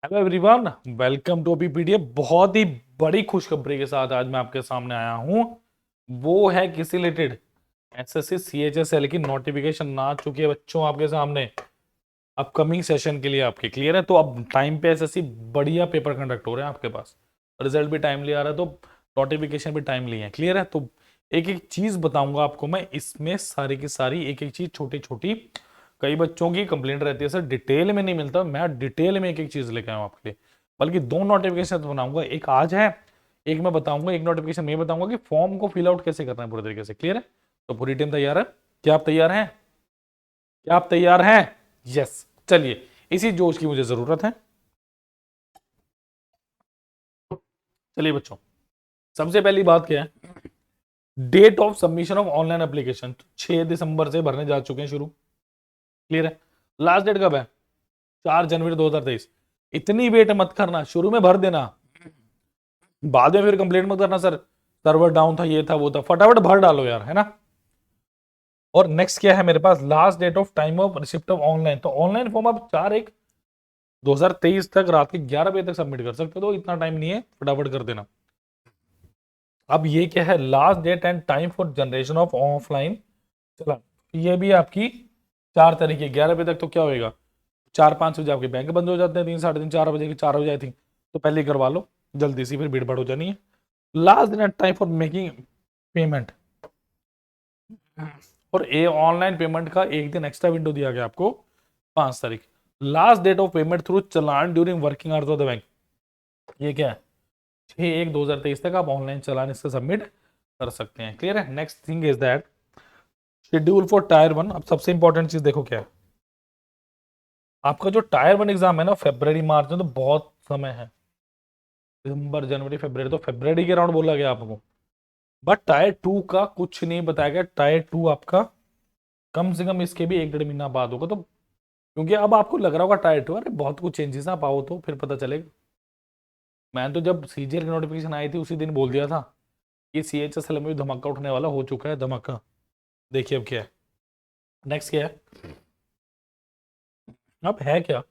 Hello everyone, welcome to PPTF. बहुत ही बड़ी खुशखबरी के साथ आज मैं आपके सामने आया हूं। वो है किसी रिलेटेड एसएससी सीएचएसएल की नोटिफिकेशन आ चुकी है बच्चों आपके सामने अपकमिंग सेशन के लिए आपके। क्लियर है? तो अब टाइम पे एसएससी बढ़िया पेपर कंडक्ट हो रहे हैं आपके पास। रिजल्ट भी टाइमली आ रहा है तो नोटिफिकेशन भी टाइमली है। क्लियर है? तो एक एक चीज बताऊंगा आपको मैं इसमें, सारी की सारी एक एक चीज छोटी छोटी। कई बच्चों की कंप्लेंट रहती है सर डिटेल में नहीं मिलता, मैं डिटेल में एक एक चीज लेके आया हूं आपके लिए। बल्कि दो नोटिफिकेशन बनाऊंगा, एक आज है, एक मैं बताऊंगा, एक नोटिफिकेशन में बताऊंगा कि फॉर्म को फिल आउट कैसे करना है पूरे तरीके से। क्लियर है? तो पूरी टीम तैयार है? क्या आप तैयार हैं? क्या आप तैयार हैं? यस। चलिए, इसी जोश की मुझे जरूरत है। चलिए बच्चों, सबसे पहली बात क्या है? Date of submission of online application 6 दिसंबर से भरने जा चुके हैं शुरू। क्लियर है? लास्ट डेट कब है? 4 जनवरी 2023। इतनी वेट मत करना, शुरू में भर देना, बाद में फिर कंप्लेंट मत करना सर सर्वर डाउन था, ये था, वो था। फटाफट भर डालो यार, है ना। और नेक्स्ट क्या है मेरे पास? Last date of time of receipt of online. तो ऑनलाइन फॉर्म आप 4/1/2023 तक रात के 11 बजे तक सबमिट कर सकते हो, तो इतना टाइम नहीं है, फटाफट कर देना। अब ये क्या है? Last date and time for generation of offline चला, ये भी आपकी 4 तारीख 11 बजे तक। तो क्या होएगा? 4-5 बजे आपके बैंक बंद हो जाते हैं, 3 साढ़े 3 4 बजे की 4 बजे आई थिंक। तो पहले ही करवा लो जल्दी से, फिर भीड़ भाड़ हो जानी है। लास्ट दिन टाइम फॉर मेकिंग पेमेंट, और ये ऑनलाइन पेमेंट का एक दिन एक्स्ट्रा विंडो दिया गया आपको, 5 तारीख। Last date of payment through challan during working hours of the bank, ये क्या है? 6/1/2023 तक आप ऑनलाइन चलान इससे सबमिट कर सकते हैं। क्लियर है? Next thing is that schedule for tyre 1। अब सबसे इंपॉर्टेंट चीज देखो क्या है, आपका जो टायर 1 एग्जाम है ना, फेब्रवरी मार्च में, तो बहुत समय है। दिसंबर जनवरी फरवरी, तो फरवरी के राउंड बोला गया आपको। बट टायर 2 का कुछ नहीं बताया गया। टायर 2 आपका कम से कम इसके भी 1-1.5 महीना बाद होगा। तो क्योंकि अब आपको लग रहा होगा टायर 2 अरे बहुत कुछ चेंजेस ना पाओ, तो फिर पता चलेगा। मैंने तो जब सीजीएल की नोटिफिकेशन आई थी उसी दिन बोल दिया था कि सीएचएसएल में भी धमाका उठने वाला, हो चुका है धमाका। देखिए अब क्या है, नेक्स्ट क्या है। अब है क्या?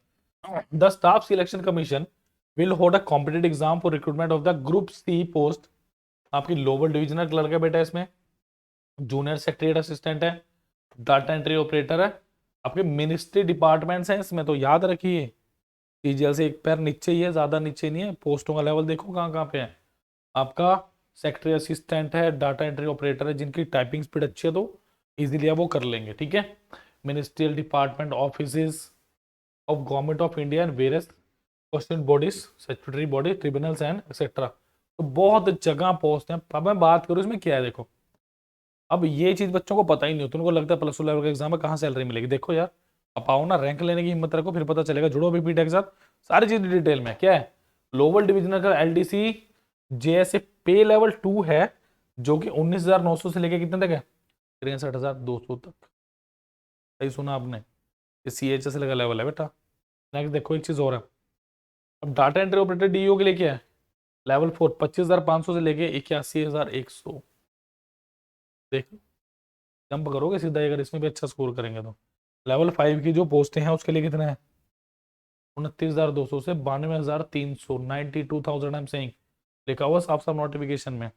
The staff selection commission will hold a competitive exam for recruitment of the group C post. आपकी लोअर डिविजनल क्लर्क है बेटा, इसमें जूनियर सेक्रेटरी असिस्टेंट है, डाटा एंट्री ऑपरेटर है, आपके मिनिस्ट्री डिपार्टमेंट्स हैं इसमें, तो याद रखिए सीजीएल से एक पैर नीचे ही है, ज्यादा नीचे नहीं है। पोस्टों का लेवल देखो कहाँ कहाँ पे है। आपका सेक्रेटरी असिस्टेंट है, डाटा एंट्री ऑपरेटर है, जिनकी टाइपिंग स्पीड अच्छी है तो इजीली आप वो कर लेंगे। ठीक है? Ministerial department office of government of India and various question bodies, statutory body, tribunals and etcetera. तो बहुत जगह पोस्ट है। अब मैं बात करूँ इसमें क्या है, देखो अब ये चीज बच्चों को पता ही नहीं होती, उनको लगता है +2 लेवल का एग्जाम है, कहाँ सैलरी मिलेगी। देखो यार, आप आओ ना, रैंक लेने की हिम्मत रखो, फिर पता चलेगा। जुड़ो बीपीटी के साथ, सारी चीज डिटेल में। क्या है? लोअर डिविजनल का एलडीसी जेएसए पे लेवल 2 है, जो कि 19,900 से लेके कितने तक है? 63,200 तक। सही सुना आपने, ये सीएचएस का लेवल है बेटा। नेक्स्ट देखो एक चीज और है। अब डाटा एंट्री ऑपरेटर डीओ के लिए क्या है? लेवल 4 25,500 से लेके 81,100। देखो, जंप करोगे सीधा अगर इसमें भी अच्छा स्कोर करेंगे तो। लेवल 5 की जो पोस्टें हैं उसके लिए कितना है? 29,200 से 92,300, 92,000 आई एम सेइंग, लिखा हुआ साफ साफ नोटिफिकेशन में।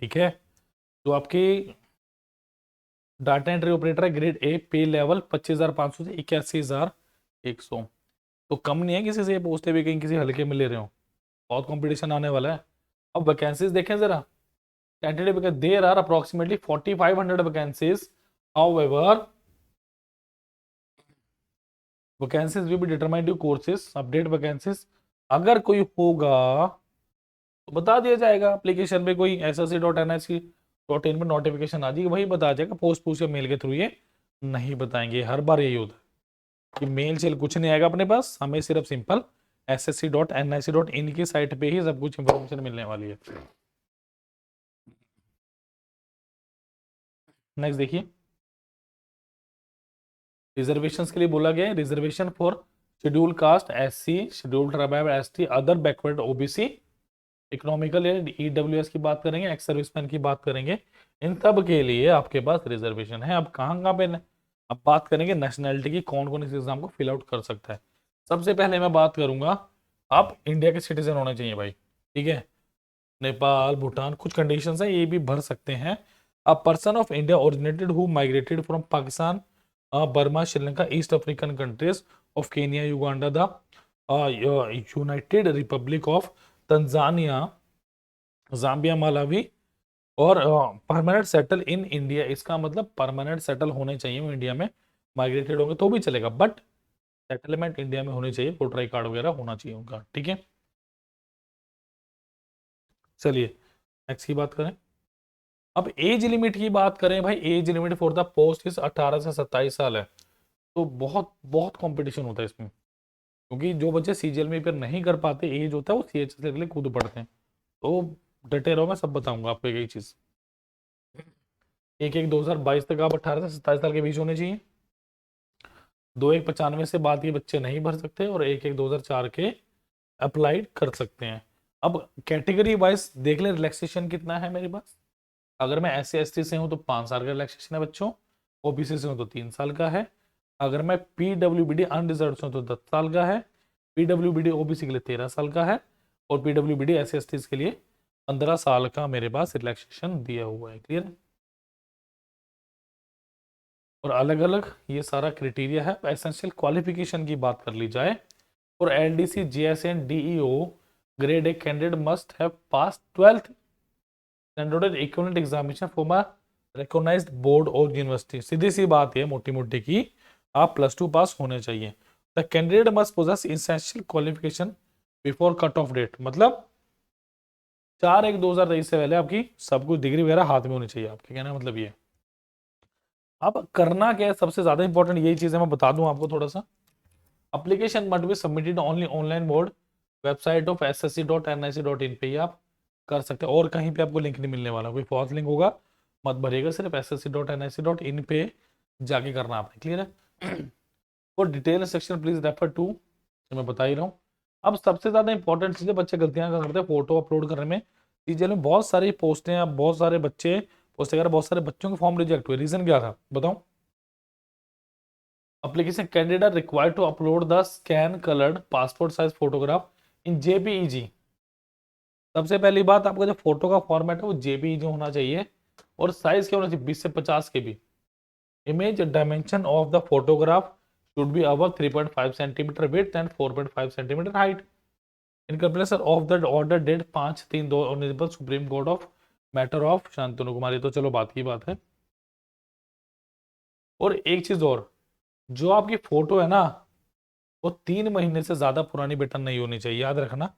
ठीक है? जो आपकी डाटा एंट्री ऑपरेटर है ग्रेड ए, पे लेवल 25,500 से 81,100। तो कम नहीं है किसी से ये पोस्टें भी, कहीं किसी हल्के में ले रहे हो। बहुत कंपटीशन आने वाला है। अब वैकेंसीज देखें जरा, tentative vacancy there are approximately 4,500 vacancies. However vacancies will be determined due courses update vacancies. अगर कोई होगा तो बता दिया जाएगा एप्लीकेशन पे, कोई SSC.NIC.in में नोटिफिकेशन आ जाएगी, वही बता जाएगा। पोस्ट पूछ के मेल के थ्रू ये नहीं बताएंगे, हर बार यही होता है कि मेल चेल कुछ नहीं आएगा अपने पास, हमें सिर्फ सिंपल SSC.NIC.in की साइट पे ही सब कुछ इंफॉर्मेशन मिलने वाली है। नेक्स्ट देखिए, रिजर्वेशन के लिए बोला गया है reservation for schedule caste, SC, schedule tribe, ST, other backward, OBC, economical या EWS की बात करेंगे, एक्स सर्विसमैन की बात करेंगे, इन सब के लिए आपके पास रिजर्वेशन है। अब कहाँ कहाँ पे अब बात करेंगे नेशनैलिटी की, कौन कौन इस एग्जाम को फिल आउट कर सकता है। सबसे पहले मैं बात करूंगा आप इंडिया के सिटीजन होने चाहिए भाई, ठीक है। नेपाल, भूटान, कुछ कंडीशंस है, ये भी भर सकते हैं। A person of India originated who migrated from Pakistan, Burma, Sri Lanka, east African countries of Kenya, Uganda, the United Republic of Tanzania, Zambia, Malawi और परमानेंट सेटल इन इंडिया। इसका मतलब परमानेंट सेटल होने चाहिए वो इंडिया में, माइग्रेटेड होंगे तो भी चलेगा, बट सेटलमेंट इंडिया में होनी चाहिए, वोटर आई कार्ड वगैरह होना चाहिए उनका, ठीक है। चलिए नेक्स्ट की बात करें। अब एज लिमिट की बात करें भाई, age limit for the post इस 18 से 27 साल है। तो बहुत बहुत कंपटीशन होता है इसमें, क्योंकि जो बच्चे सीजीएल में फिर नहीं कर पाते, एज होता है वो सीएचएस के लिए कूद पड़ते हैं। तो डटे रहो, मैं सब बताऊंगा आपको एक एक चीज। एक एक 2022 तक आप 18 से 27 साल के बीच होने चाहिए। 2195 से बाद के बच्चे नहीं भर सकते, और एक एक 2004 के अप्लाइड कर सकते हैं। अब कैटेगरी वाइज देख ले रिलैक्सेशन कितना है मेरे पास। अगर मैं SC ST से हूं तो 5 साल का रिलैक्सेशन है बच्चों, ओबीसी से हूं तो 3 साल का है। अगर मैं PWBD अनरिजर्व से हूं तो 10 साल का है। PWBD ओबीसी के लिए 13 साल का है, और PWBD SC ST के लिए 15 साल का मेरे पास रिलैक्सेशन दिया हुआ है। क्लियर है। और अलग अलग ये सारा क्राइटेरिया है। एसेंशियल क्वालिफिकेशन की बात कर ली जाए, और LDC JSN DEO grade A candidate must have pass 12th standard equivalent examination from a recognised board और यूनिवर्सिटी। सीधी सी बात है मोटी मोटी की, आप +2 पास होने चाहिए। The candidate must possess essential qualification before cut off date, मतलब 4/1/2023 से पहले आपकी सब कुछ डिग्री वगैरह हाथ में होनी चाहिए। आपके कहना मतलब ये। अब करना क्या है, सबसे ज्यादा इंपॉर्टेंट यही चीज है, मैं बता दूं आपको थोड़ा सा। Application must be submitted only online mode, website of ssc.nic.in पे ही आप कर सकते हैं, और कहीं पे आपको लिंक नहीं मिलने वाला, कोई फॉल्स लिंक होगा मत भरिएगा, सिर्फ ssc.nic.in पे जाके करना आपने। क्लियर है। For detail section please refer to, मैं बता ही रहा हूँ। अब सबसे ज्यादा इंपॉर्टेंट चीजें बच्चे गलतियां करते हैं फोटो अपलोड करने में। सीजीएल में बहुत सारी पोस्टें हैं, बहुत सारे बच्चे पोस्ट वगैरह, बहुत सारे बच्चों के फॉर्म रिजेक्ट हुए। रीजन क्या था बताऊं। application candidate required to upload the scan colored passport size photograph in JPEG। सबसे पहली बात, आपका जो फोटो का फॉर्मेट है वो JPEG होना चाहिए, और साइज क्या होना चाहिए 20 से 50 के भी। Image dimension of the photograph should be above 3.5 centimetre width and 4.5 centimetre height. In compliance of the order date 5/3/2 honourable supreme court of matter of Shantanu Kumari. तो चलो बात की बात है। और एक चीज और, जो आपकी फोटो है ना, वो 3 महीने से ज्यादा पुरानी बेटा नहीं होनी चाहिए, याद रखना।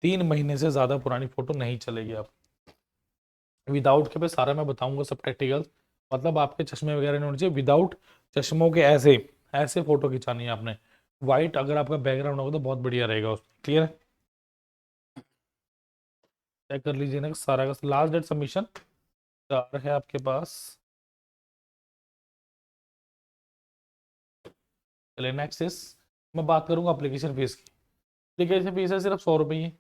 3 महीने से ज्यादा पुरानी फोटो नहीं चलेगी। आप विदाउट के पे सारा मैं बताऊंगा सब प्रैक्टिकल, मतलब आपके चश्मे वगैरह नहीं होने चाहिए। विदाउट चश्मों के ऐसे ऐसे फोटो खिंचानी है आपने। व्हाइट अगर आपका बैकग्राउंड होगा तो बहुत बढ़िया रहेगा उसमें। क्लियर है। चेक कर लीजिए ना सारा का। लास्ट डेट सबमिशन 4 है आपके पास। चलिए नेक्स्ट इज, मैं बात करूंगा एप्लीकेशन फीस की। एप्लीकेशन फीस है सिर्फ 100 रुपये,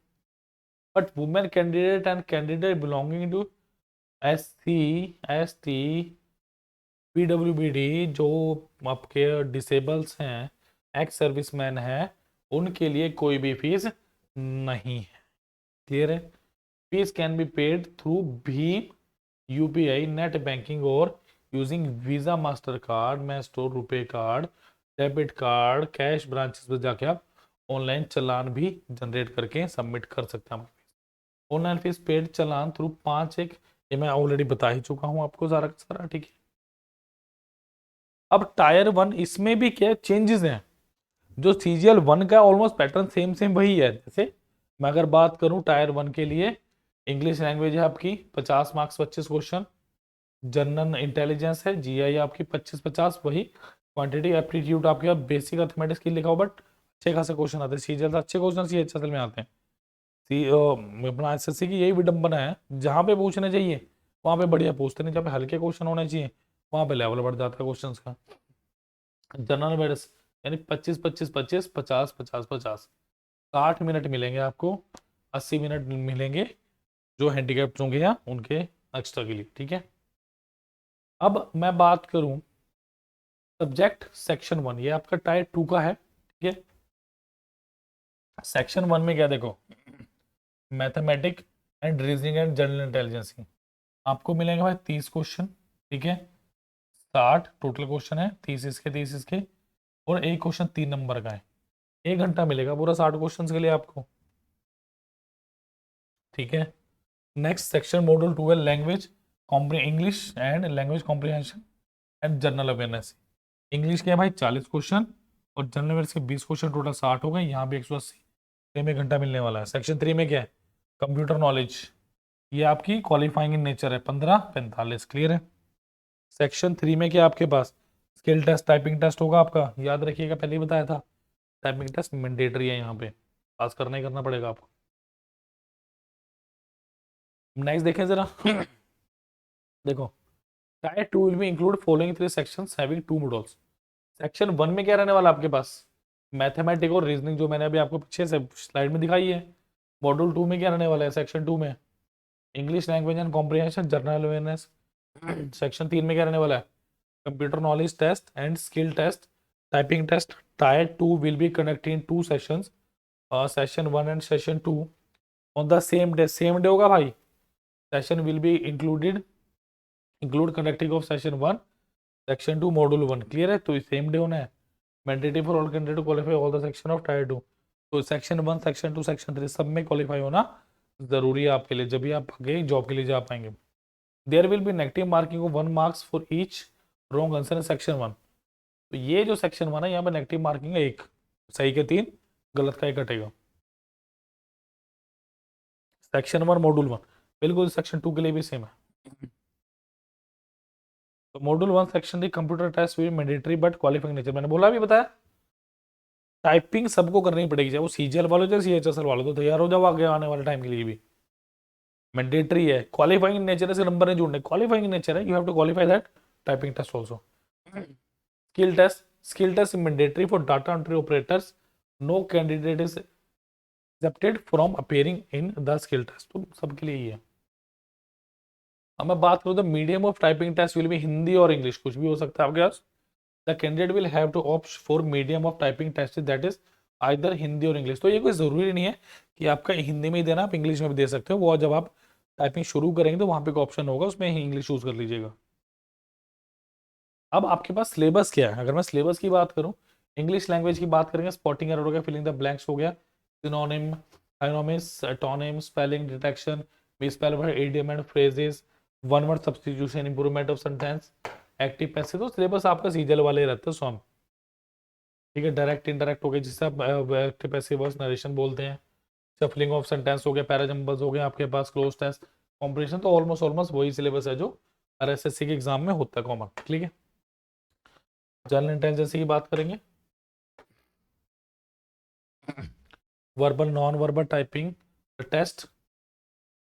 but women candidate and candidate belonging to SC ST PWBD, जो आपके डिसेबल्स हैं, एक्स सर्विसमैन हैं, उनके लिए कोई भी फीस नहीं है। क्लियर है। Fees can be paid through भीम UPI नेट बैंकिंग और using visa master card, Maestro, RuPay card, debit card, cash branches पर जाके आप ऑनलाइन चालान भी जनरेट करके सबमिट कर सकते हैं। ऑनलाइन फीस पेड चालान थ्रू 5/1, ये मैं ऑलरेडी बता ही चुका हूँ आपको सारा का सारा, ठीक है। अब टायर 1, इसमें भी क्या चेंजेस हैं। जो CGL 1 का ऑलमोस्ट पैटर्न सेम सेम वही है। जैसे मैं अगर बात करूं टायर 1 के लिए, इंग्लिश लैंग्वेज है आपकी 50 मार्क्स 25 क्वेश्चन। जनरल इंटेलिजेंस है GI आपकी 25-50 वही। क्वांटिटी एप्टीट्यूड आपके बेसिक अर्थमेटिक्स की लिखा हो, बट अच्छे खासे क्वेश्चन आते हैं। CGL से अच्छे क्वेश्चन CHSL में आते हैं। अपना SSC की यही विडंबना है, जहाँ पे पूछने चाहिए वहाँ पे बढ़िया पूछते नहीं, जहाँ पे हल्के क्वेश्चन होने चाहिए वहाँ पे लेवल बढ़ जाता है क्वेश्चंस का। जनरल मेडिसिन यानी 25-25-25 50-50-50 60 मिनट मिलेंगे आपको, 80 मिनट मिलेंगे जो हैंडीकैप्ड होंगे या उनके एक्स्ट्रा के लिए, ठीक है। अब मैं बात करूं सब्जेक्ट सेक्शन 1, ये आपका टायर 2 का है, ठीक है। सेक्शन 1 में क्या देखो, mathematic and reasoning and general intelligence की आपको मिलेंगे भाई 30 क्वेश्चन, ठीक है। 60 टोटल क्वेश्चन है, 30 इसके 30 इसके, और एक क्वेश्चन 3 नंबर का है। 1 घंटा मिलेगा पूरा 60 क्वेश्चन के लिए आपको, ठीक है। नेक्स्ट सेक्शन मॉड्यूल 2 है language English and language comprehension and general awareness. English के हैं भाई 40 क्वेश्चन और जनरल अवेयरनेस के 20 क्वेश्चन, टोटल 60 हो गए, यहाँ भी 180, सेम 1 घंटा मिलने वाला है। सेक्शन 3 में क्या है, कंप्यूटर नॉलेज, ये आपकी क्वालिफाइंग इन नेचर है, 15-45, क्लियर है। सेक्शन 3 में क्या आपके पास स्किल टेस्ट टाइपिंग टेस्ट होगा आपका, याद रखिएगा पहले ही बताया था, टाइपिंग टेस्ट मैंडेटरी है, यहाँ पे पास करना ही करना पड़ेगा आपको। नेक्स्ट देखें जरा देखो, tyre 2 will be include following 3 sections having 2 modules. Section 1 में क्या रहने वाला आपके पास, मैथमेटिक्स और रीजनिंग, जो मैंने अभी आपको पीछे से स्लाइड में दिखाई है। मॉड्यूल 2 में क्या रहने वाला है, सेक्शन 2 में English language and comprehension general awareness. Section 3 में क्या रहने वाला है, computer knowledge test and skill test typing test. Tier 2 will be conducted in 2 sessions, session 1 and session 2 on the same day होगा भाई। Session will be include conducting of session 1 section 2 module 1, clear है। तो same day होना है, mandatory for all candidate to qualify all the section of tyre 2। तो section 1 section 2 section 3 सब में qualify होना जरूरी है आपके लिए, जब भी आप आगे जॉब के लिए जा पाएंगे। There will be negative marking of 1 marks for each wrong answer in section 1। तो ये जो सेक्शन 1 है यहाँ पे नेगेटिव मार्किंग है 1, सही के 3, गलत का 1 कटेगा। सेक्शन 1 मॉड्यूल 1 बिल्कुल सेक्शन 2 के लिए भी सेम है। तो मॉड्यूल 1 सेक्शन दी कंप्यूटर टेस्ट भी मैंडेटरी बट क्वालिफाइंग नेचर, मैंने बोला भी बताया, टाइपिंग सबको करनी पड़ेगी, चाहे वो सीजीएल वालों चाहे सीएचएसएल वालों, तो तैयार हो जाओ आगे आने वाले टाइम के लिए भी। मैंडेटरी है, क्वालिफाइंग नेचर से नंबर नहीं जुड़ने, क्वालिफाइंग नेचर है, you have to qualify that typing test also. Skill test mandatory for data entry operators, no candidate is excepted from appearing in the skill test, तो सबके लिए ही है। अब मैं बात करूँ तो medium of typing test will be Hindi और इंग्लिश, कुछ भी हो सकता है आपके पास। The candidate will have to opt for medium of typing test that is either Hindi और इंग्लिश। तो ये कोई जरूरी नहीं है कि आपका हिंदी में ही देना, आप इंग्लिश में भी दे सकते हो, वो जब आप टाइपिंग शुरू करेंगे तो वहां पे ऑप्शन होगा, उसमें इंग्लिश चूज कर लीजिएगा। अब आपके पास सिलेबस क्या है, अगर मैं सिलेबस की बात करूं, इंग्लिश लैंग्वेज की बात करेंगे, स्पॉटिंग एरर हो गया, फिलिंग द ब्लैंक्स हो गया, synonym homonyms antonym spelling detection, misspell word idiom and phrases, one word substitution, improvement of sentence, active passive. तो सिलेबस आपका सीजल वाले रहते हैं सॉन्ग, ठीक है। डायरेक्ट इनडायरेक्ट हो गया, जिससे आप एक्टिव पैसिव वर्ड्स नरेशन बोलते हैं, शफलिंग ऑफ सेंटेंस हो गया, पैराजम्बल्स हो गया आपके पास, क्लोज टेस्ट कॉम्प्रिहेंशन। तो ऑलमोस्ट वही सिलेबस है जो आरएसएससी के एग्जाम में होता है कॉमन, ठीक है। जनरल इंटेलिजेंस की बात करेंगे, verbal non verbal typing test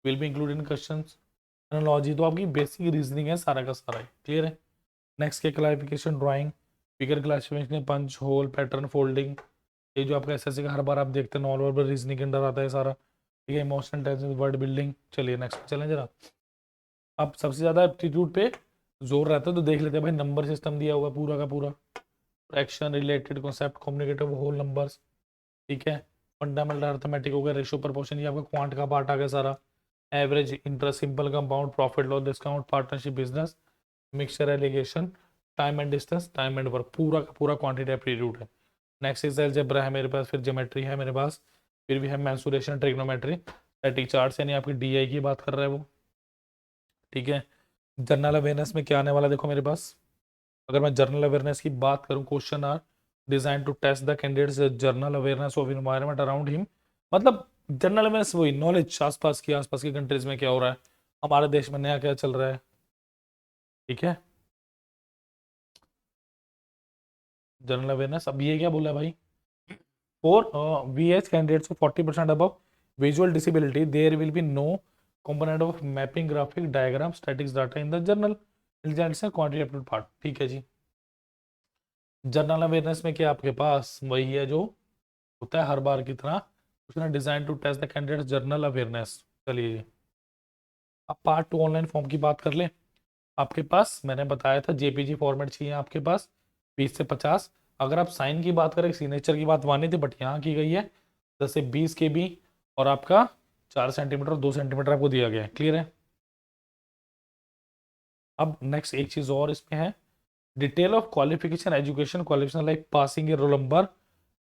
will be included in questions, analogy, तो आपकी बेसिक रीजनिंग है सारा का सारा, क्लियर है। नेक्स्ट के classification drawing, figure classification, punch hole pattern folding, ये जो आपका एसएससी का हर बार आप देखते हैं, नॉन वर्बल रीजनिंग के अंदर आता है सारा, ठीक है। Emotional intelligence, word building. चलिए नेक्स्ट चलें जरा, अब सबसे ज़्यादा एप्टीट्यूड पे जोर रहता है तो देख लेते हैं भाई, नंबर सिस्टम दिया हुआ पूरा का पूरा, action related concept, communicative whole numbers, ठीक है। फंडामेंटल अर्थमेटिक हो गया, रेशियो प्रपोर्शन, ये आपका क्वांट का पार्ट आ गया सारा, average, interest, simple compound, profit loss, discount, partnership, business, mixture, alligation, time and distance, time and work, पूरा का पूरा क्वांटिटी एप्टीट्यूड है। नेक्स्ट इज अलजेब्रा है मेरे पास, फिर ज्योमेट्री है मेरे पास, फिर भी है मेंसुरेशन, ट्रिग्नोमेट्री, स्टैटिक चार्ट्स, यानी आपकी डीआई की बात कर रहा है वो, ठीक है। जनरल अवेयरनेस में क्या आने वाला देखो मेरे पास, अगर मैं जनरल अवेयरनेस की बात करूं, question are design to test the candidates general awareness of environment around him, मतलब जनरल अवेयरनेस वही नॉलेज आसपास की कंट्रीज में क्या हो रहा है, हमारे देश में नया क्या चल रहा है, ठीक है। जनरल अवेयरनेस, अब ये क्या बोला है भाई, for VH candidates 40% above visual disability there will be no component of mapping graphic diagram statics data in the general intelligence and quantitative part, ठीक है जी। जनरल अवेयरनेस में क्या आपके पास वही है जो होता है हर बार की तरह, उसने design to test the candidate general awareness. चलिए अब पार्ट 2 ऑनलाइन फॉर्म की बात कर ले, आपके पास मैंने बताया था जेपीजी फॉर्मेट चाहिए आपके पास 20 से 50, अगर आप साइन की बात करें, सिग्नेचर की बात मानी थी, बट यहाँ की गई है 10 से 20 KB और आपका 4 सेंटीमीटर और 2 सेंटीमीटर आपको दिया गया है। क्लियर है। अब नेक्स्ट एक चीज और इसमें है, detail of qualification education qualification like passing year, roll number,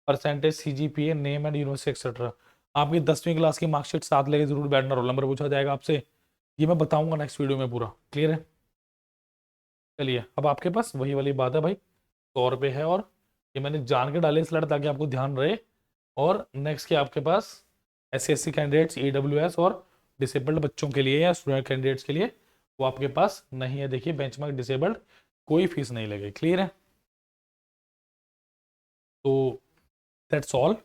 percentage, CGPA, name and university etcetera. आपकी 10वीं क्लास की मार्कशीट साथ लेके जरूर बैठना, रोल नंबर पूछा जाएगा आपसे, ये मैं बताऊंगा नेक्स्ट वीडियो में पूरा। क्लियर है। चलिए अब आपके पास वही वाली बात है भाई, 100 रुपये है, और ये मैंने जान के डाले स्लाइड ताकि आपको ध्यान रहे। और नेक्स्ट के आपके पास SC/ST कैंडिडेट्स, EWS और डिसेबल्ड बच्चों के लिए या स्टूडेंट कैंडिडेट्स के लिए वो आपके पास नहीं है। देखिए बेंचमार्क डिसेबल्ड कोई फीस नहीं लगेगी। क्लियर है। तो that's all.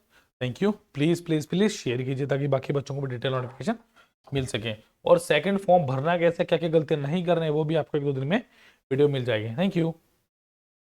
Thank you. Please please please share कीजिए ताकि बाकी बच्चों को भी डिटेल नोटिफिकेशन मिल सके। और सेकंड फॉर्म भरना कैसे, क्या क्या गलतियां नहीं करने, वो भी आपको 1-2 दिन में वीडियो मिल जाएगी। Thank you.